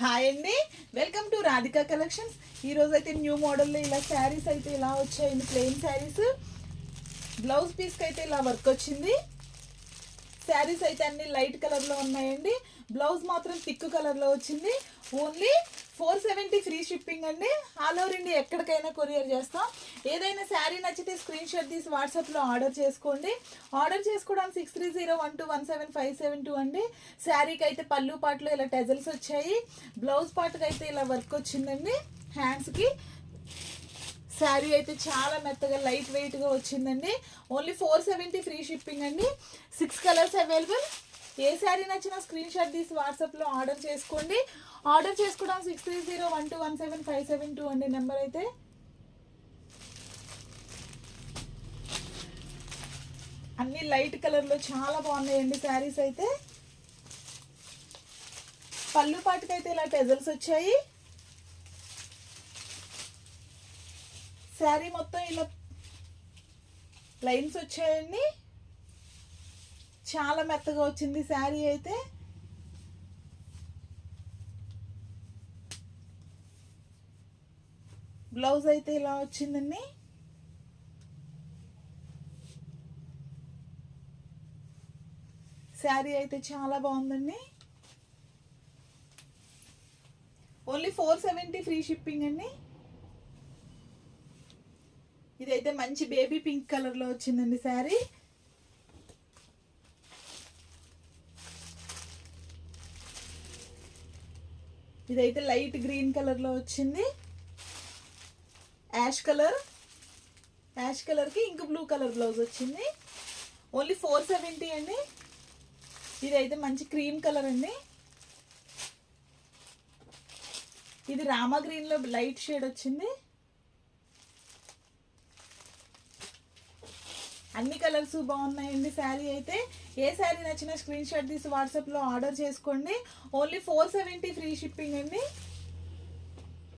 Hi అండి, welcome to Radhika collections. ఈరోజు అయితే న్యూ మోడల్లో ఇలా శారీస్ అయితే ఇలా వచ్చాయండి. ప్లెయిన్ శారీస్, బ్లౌజ్ పీస్కి అయితే ఇలా వర్క్ వచ్చింది. శారీస్ అయితే అన్ని లైట్ కలర్లో ఉన్నాయండి. బ్లౌజ్ మాత్రం థిక్ కలర్లో వచ్చింది. ఓన్లీ 470 ఫ్రీ షిప్పింగ్ అండి. ఆల్ ఓవర్ ఇండియా ఎక్కడికైనా కొరియర్ చేస్తాం. ఏదైనా శారీ నచ్చితే స్క్రీన్ షాట్ తీసి వాట్సాప్లో ఆర్డర్ చేసుకోండి. ఆర్డర్ చేసుకోవడానికి 6301217572 అండి. శారీకి అయితే పళ్ళు పాటలో ఇలా టెజల్స్ వచ్చాయి. బ్లౌజ్ పార్ట్కి అయితే ఇలా వర్క్ వచ్చిందండి. హ్యాండ్స్కి శారీ అయితే చాలా మెత్తగా లైట్ వెయిట్గా వచ్చిందండి. ఓన్లీ 470 ఫ్రీ షిప్పింగ్ అండి. 6 కలర్స్ అవైలబుల్. ఏ శారీ నచ్చినా స్క్రీన్ షాట్ తీసి వాట్సాప్లో ఆర్డర్ చేసుకోండి. ఆర్డర్ చేసుకోవడానికి 6301217572 అండి నెంబర్ అయితే. అన్ని లైట్ కలర్లో చాలా బాగున్నాయండి శారీస్ అయితే. పళ్ళు పాటుకైతే ఇలా టెజల్స్ వచ్చాయి. శారీ మొత్తం ఇలా లైన్స్ వచ్చాయండి. చాలా మెత్తగా వచ్చింది శారీ అయితే. బ్లౌజ్ అయితే ఇలా వచ్చిందండి. శారీ అయితే చాలా బాగుందండి. ఓన్లీ 470 ఫ్రీ షిప్పింగ్ అండి. ఇదైతే మంచి బేబీ పింక్ కలర్లో వచ్చిందండి శారీ. ఇదైతే లైట్ గ్రీన్ కలర్లో వచ్చింది. యాష్ కలర్కి ఇంక బ్లూ కలర్ బ్లౌజ్ వచ్చింది. ఓన్లీ 470 అండి. ఇదైతే మంచి క్రీమ్ కలర్ అండి. ఇది రామా గ్రీన్లో లైట్ షేడ్ వచ్చింది. అన్ని కలర్స్ బాగున్నాయండి శారీ అయితే. ఏ శారీ నచ్చినా స్క్రీన్ షాట్ తీసి వాట్సాప్లో ఆర్డర్ చేసుకోండి. ఓన్లీ 470 ఫ్రీ షిప్పింగ్ అండి.